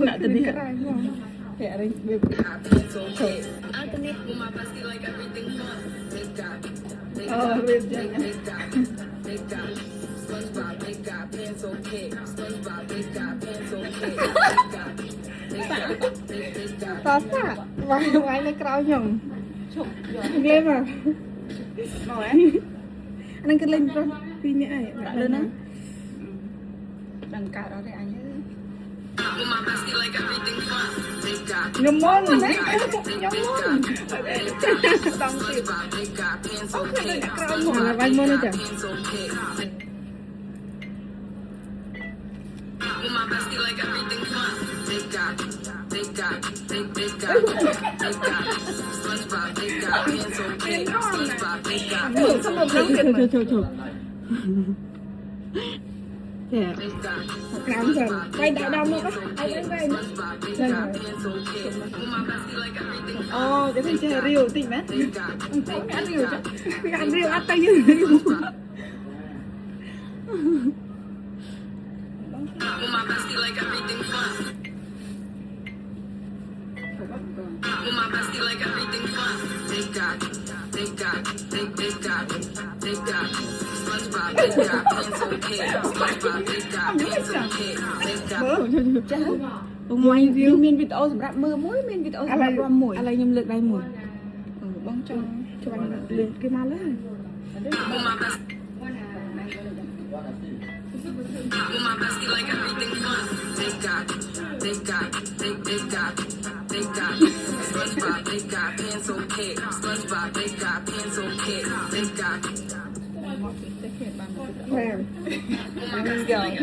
Nak tadi. Kayak ada baby. Oh, ribnya. Tasa, vài này cào nhung. Ghê mà. Mau Anh cứ lên rồi. Pin này ai? lên á. Đằng cả đó thì anh Nhung môn đấy. Nhung môn. Tông kịp. Cào nhung là vài môn nữa chứ. Thôi. Dạ. Làm rồi. Quay đại đông luôn á. Quay nữa. Đây rồi. Cái thằng chơi riêu tỉnh đấy. Không ăn riêu chứ. Cái ăn riêu ăn tay như riêu. Ngoài miền Việt Âu sắp đặt mưa muối miền Việt Âu sắp đặt ram muối.อะไรnhầm lực đây mùi. Bông cho anh lên cái má lên. Mình giỏi.